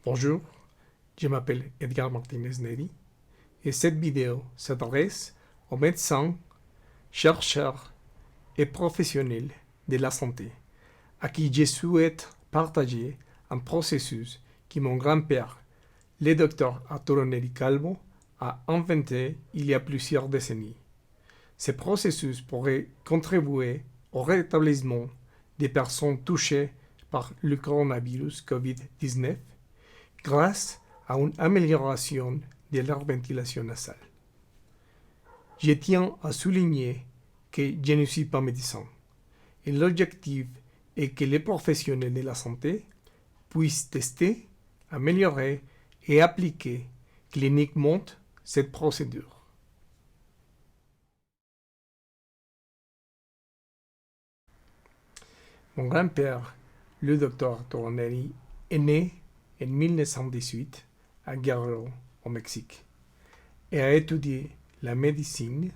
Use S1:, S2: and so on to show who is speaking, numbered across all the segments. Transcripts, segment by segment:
S1: Bonjour, je m'appelle Edgar Martinez-Neri et cette vidéo s'adresse aux médecins, chercheurs et professionnels de la santé à qui je souhaite partager un processus que mon grand-père, le docteur Arturo Neri Calvo, a inventé il y a plusieurs décennies. Ce processus pourrait contribuer au rétablissement des personnes touchées par le coronavirus COVID-19 grâce à une amélioration de leur ventilation nasale. Je tiens à souligner que je ne suis pas médecin et l'objectif est que les professionnels de la santé puissent tester, améliorer et appliquer cliniquement cette procédure. Mon grand-père, le docteur Arturo Neri, est né en 1918 à Guerrero, au Mexique, et a étudié la médecine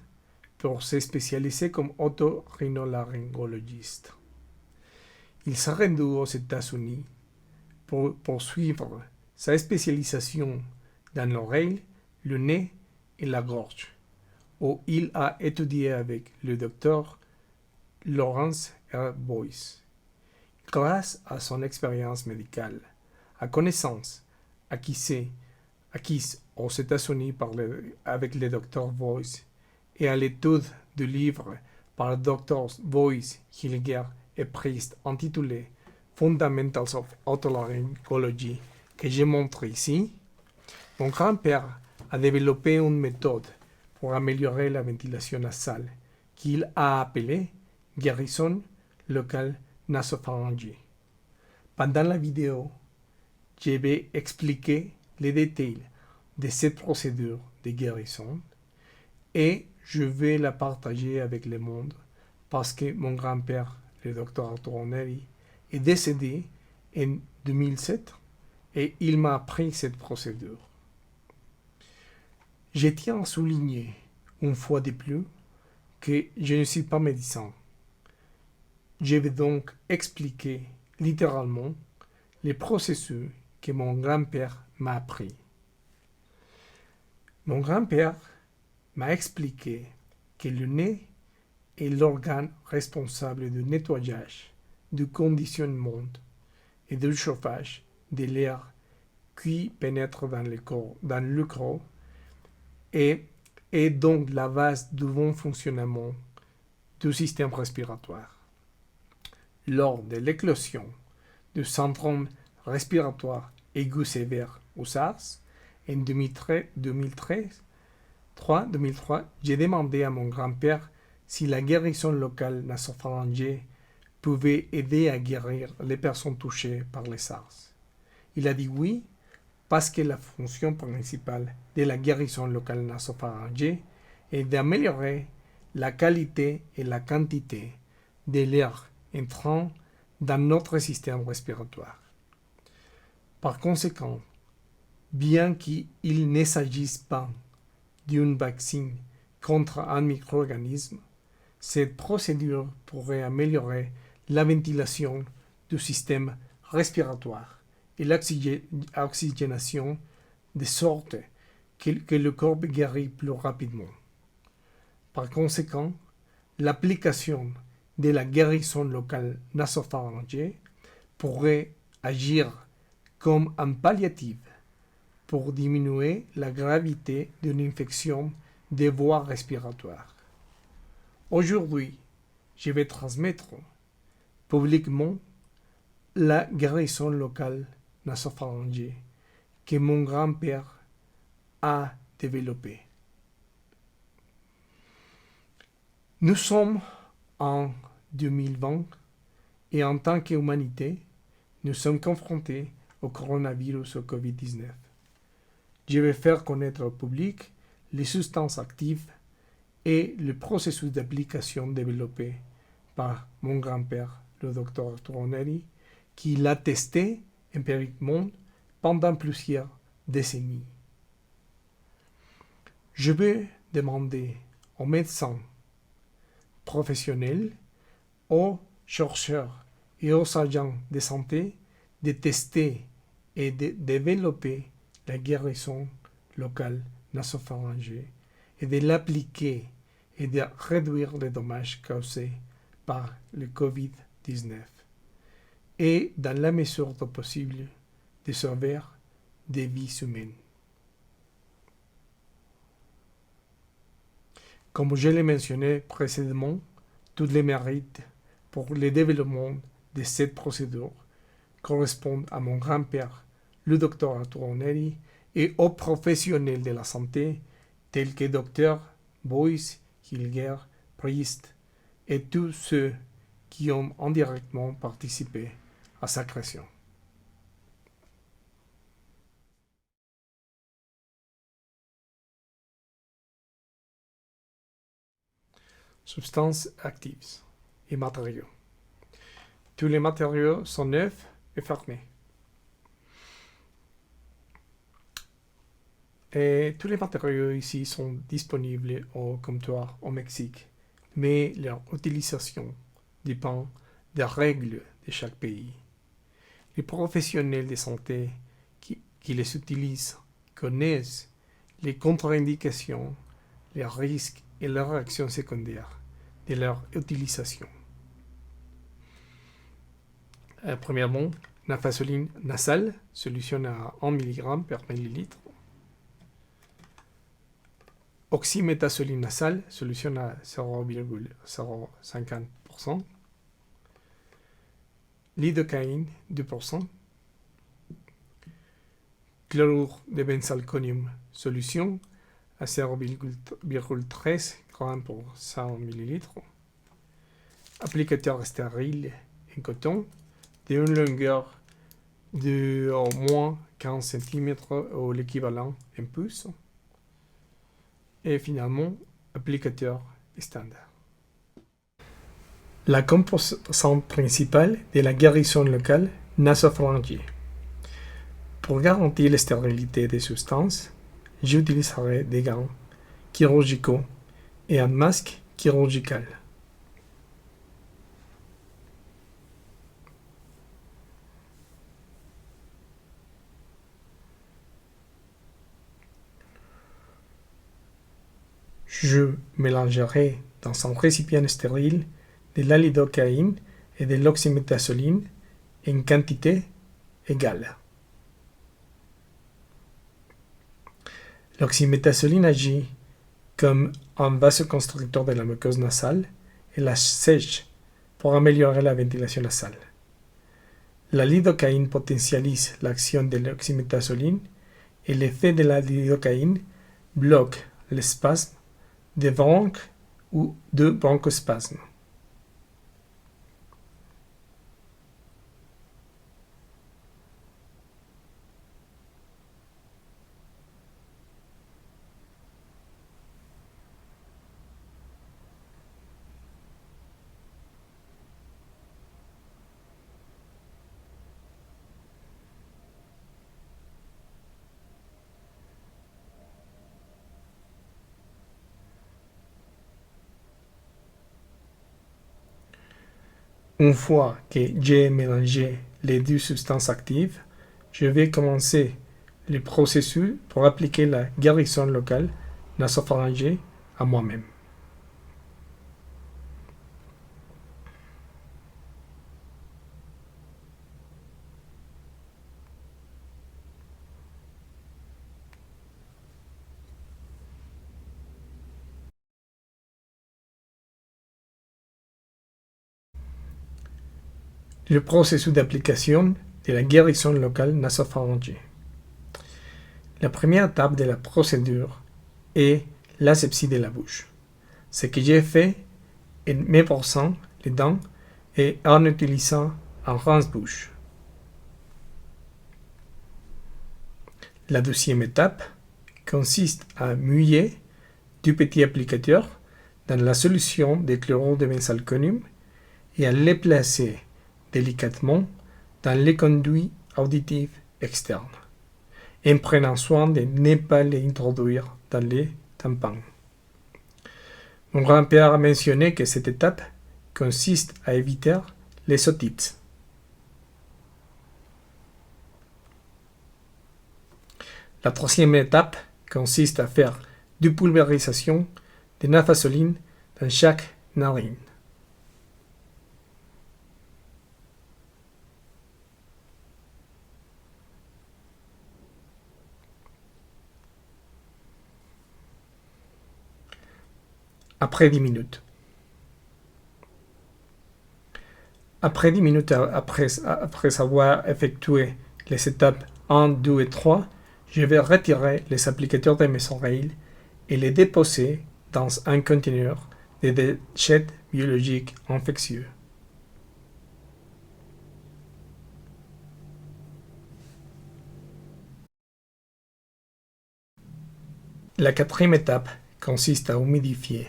S1: pour se spécialiser comme otorhinolaryngologiste. Il s'est rendu aux États-Unis pour poursuivre sa spécialisation dans l'oreille, le nez et la gorge, où il a étudié avec le docteur Lawrence R. Boyce. Grâce à son expérience médicale, à connaissance acquise aux États-Unis avec le docteur Boyce et à l'étude du livre par le docteur Boyce, Hilger et Priest intitulé Fundamentals of Otolaryngology que je montre ici, mon grand-père a développé une méthode pour améliorer la ventilation nasale qu'il a appelée guérison locale nasopharyngée. Pendant la vidéo, je vais expliquer les détails de cette procédure de guérison et je vais la partager avec le monde parce que mon grand-père, le docteur Arturo Neri, est décédé en 2007 et il m'a appris cette procédure. Je tiens à souligner une fois de plus que je ne suis pas médecin. Je vais donc expliquer littéralement les processus que mon grand-père m'a appris. Mon grand-père m'a expliqué que le nez est l'organe responsable du nettoyage, du conditionnement et du chauffage de l'air qui pénètre dans le corps et est donc la base du bon fonctionnement du système respiratoire. Lors de l'éclosion du syndrome respiratoire aigu sévère ou SARS en 2003, j'ai demandé à mon grand-père si la guérison locale nasopharyngée pouvait aider à guérir les personnes touchées par les SARS. Il a dit oui, parce que la fonction principale de la guérison locale nasopharyngée est d'améliorer la qualité et la quantité de l'air entrant dans notre système respiratoire. Par conséquent, bien qu'il ne s'agisse pas d'un vaccin contre un micro-organisme, cette procédure pourrait améliorer la ventilation du système respiratoire et l'oxygénation de sorte que le corps guérit plus rapidement. Par conséquent, l'application de la guérison locale nasopharyngée pourrait agir comme un palliatif pour diminuer la gravité d'une infection des voies respiratoires. Aujourd'hui, je vais transmettre publiquement la guérison locale nasopharyngée que mon grand-père a développée. Nous sommes en 2020 et en tant qu'humanité, nous sommes confrontés au coronavirus, au COVID-19. Je vais faire connaître au public les substances actives et le processus d'application développé par mon grand-père, le docteur Arturo Neri, qui l'a testé empiriquement pendant plusieurs décennies. Je vais demander aux médecins professionnels, aux chercheurs et aux agents de santé de tester est de développer la guérison locale nasopharyngée et de l'appliquer et de réduire les dommages causés par le COVID-19 et, dans la mesure du possible, de sauver des vies humaines. Comme je l'ai mentionné précédemment, tous les mérites pour le développement de cette procédure correspondent à mon grand-père, le docteur Arturo Neri, et aux professionnels de la santé tels que Dr. Boyce, Hilger, Priest et tous ceux qui ont indirectement participé à sa création. Substances actives et matériaux. Tous les matériaux sont neufs et fermés. Et tous les matériaux ici sont disponibles au comptoir au Mexique, mais leur utilisation dépend des règles de chaque pays. Les professionnels de santé qui les utilisent connaissent les contre-indications, les risques et les réactions secondaires de leur utilisation. Premièrement, nafasoline nasale, solution à 1 mg par millilitre. Oxymétazoline nasale, solution à 0,050%. Lidocaïne, 2%. Chlorure de benzalconium, solution à 0,13 g pour 100 ml. Applicateur stérile en coton d'une longueur de au moins 15 cm ou l'équivalent en pouces. Et finalement, applicateur standard. La composante principale de la guérison locale nasopharyngée. Pour garantir la stérilité des substances, j'utiliserai des gants chirurgicaux et un masque chirurgical. Je mélangerai dans un récipient stérile de la lidocaïne et de l'oxymétazoline en quantité égale. L'oxymétazoline agit comme un vasoconstricteur de la muqueuse nasale et la sèche pour améliorer la ventilation nasale. La lidocaïne potentialise l'action de l'oxymétazoline et l'effet de la lidocaïne bloque le spasme de bronches ou de bronchospasme. Une fois que j'ai mélangé les deux substances actives, je vais commencer le processus pour appliquer la guérison locale nasopharyngée à moi-même. Le processus d'application de la guérison locale nasopharyngée. La première étape de la procédure est l'asepsie de la bouche. Ce que j'ai fait en me brossant les dents et en utilisant un rince-bouche. La deuxième étape consiste à mouiller du petit applicateur dans la solution de chlorure de benzalconium et à les placer délicatement dans les conduits auditifs externes, en prenant soin de ne pas les introduire dans les tampons. Mon grand-père a mentionné que cette étape consiste à éviter les otites. La troisième étape consiste à faire deux pulvérisations de nafazoline dans chaque narine. Après 10 minutes. Après 10 minutes après avoir effectué les étapes 1, 2 et 3, je vais retirer les applicateurs de mes oreilles et les déposer dans un conteneur de déchets biologiques infectieux. La quatrième étape consiste à humidifier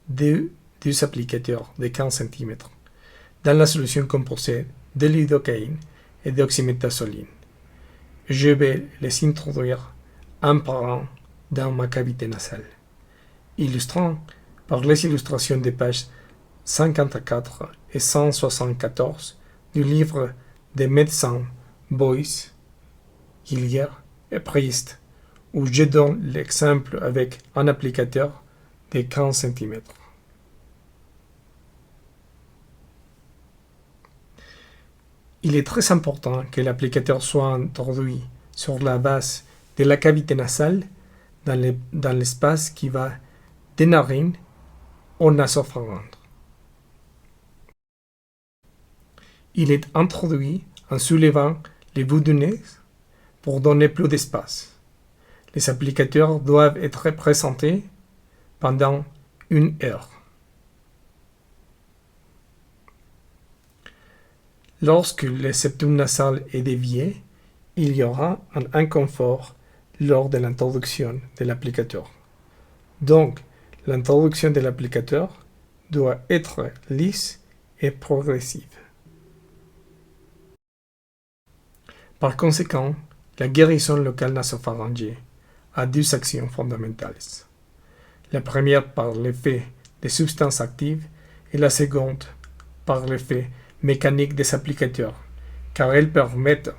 S1: deux applicateurs de 15 cm dans la solution composée de lidocaïne et d'oxymetazoline. Je vais les introduire un par un dans ma cavité nasale, illustrant par les illustrations des pages 54 et 174 du livre des médecins Boyce, Hillier et Priest, où je donne l'exemple avec un applicateur de 15 cm. Il est très important que l'applicateur soit introduit sur la base de la cavité nasale dans l'espace qui va des narines au nasopharynx. Il est introduit en soulevant les bouts du nez pour donner plus d'espace. Les applicateurs doivent être présentés pendant 1 heure. Lorsque le septum nasal est dévié, il y aura un inconfort lors de l'introduction de l'applicateur. Donc, l'introduction de l'applicateur doit être lisse et progressive. Par conséquent, la guérison locale nasopharyngée a deux actions fondamentales. La première par l'effet des substances actives et la seconde par l'effet mécanique des applicateurs, car elles permettent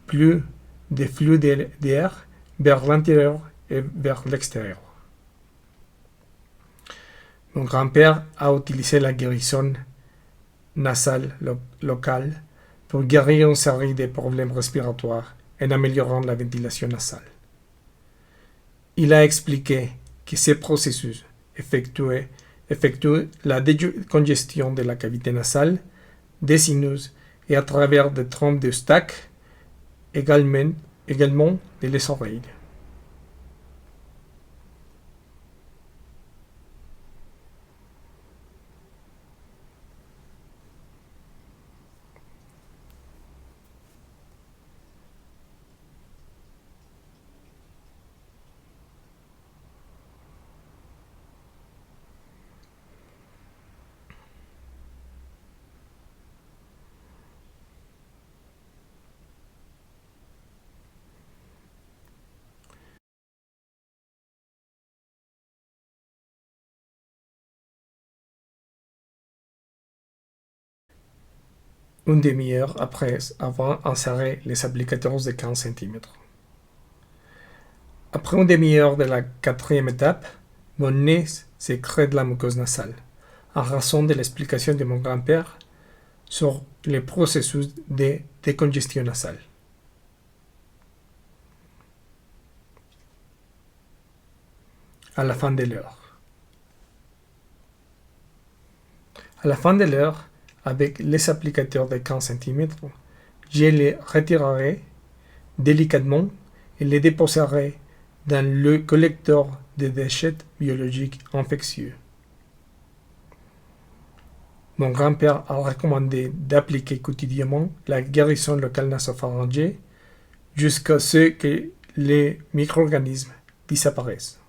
S1: plus de flux d'air vers l'intérieur et vers l'extérieur. Mon grand-père a utilisé la guérison nasale locale pour guérir une série de problèmes respiratoires en améliorant la ventilation nasale. Il a expliqué que ces processus effectuent la décongestion de la cavité nasale, des sinus et à travers des trompes d'Eustache, également de les oreilles. Une demi-heure après avoir inséré les applicateurs de 15 cm. Après une demi-heure de la quatrième étape, mon nez sécrète de la muqueuse nasale, en raison de l'explication de mon grand-père sur le processus de décongestion nasale. À la fin de l'heure. À la fin de l'heure, avec les applicateurs de 15 cm, je les retirerai délicatement et les déposerai dans le collecteur de déchets biologiques infectieux. Mon grand-père a recommandé d'appliquer quotidiennement la guérison locale nasopharyngée jusqu'à ce que les micro-organismes disparaissent.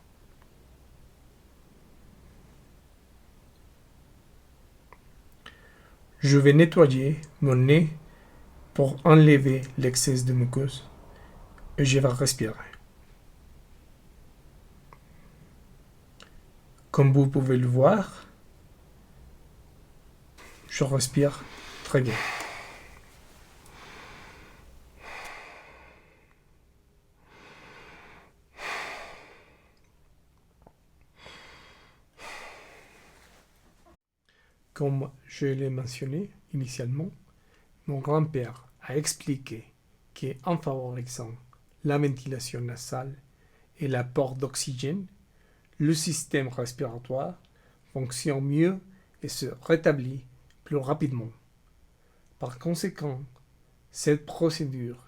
S1: Je vais nettoyer mon nez pour enlever l'excès de muqueuse et je vais respirer. Comme vous pouvez le voir, je respire très bien. Comme je l'ai mentionné initialement, mon grand-père a expliqué qu'en favorisant la ventilation nasale et l'apport d'oxygène, le système respiratoire fonctionne mieux et se rétablit plus rapidement. Par conséquent, cette procédure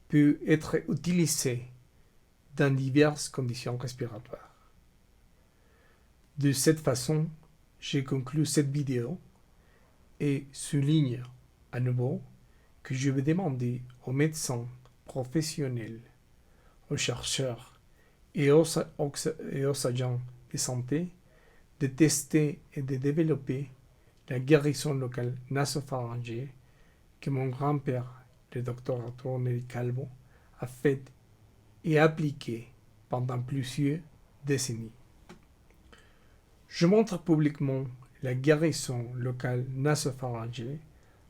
S1: peut être utilisée dans diverses conditions respiratoires. De cette façon, j'ai conclu cette vidéo et souligne à nouveau que je vais demander aux médecins professionnels, aux chercheurs et aux agents de santé de tester et de développer la guérison locale nasopharyngée que mon grand-père, le docteur Arturo Neri Calvo, a fait et appliqué pendant plusieurs décennies. Je montre publiquement la guérison locale nasopharyngée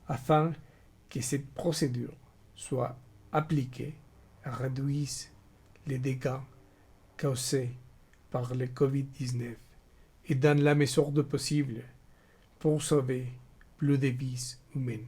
S1: afin que cette procédure soit appliquée et réduise les dégâts causés par le COVID-19 et dans la mesure de possible pour sauver plus de vies humaines.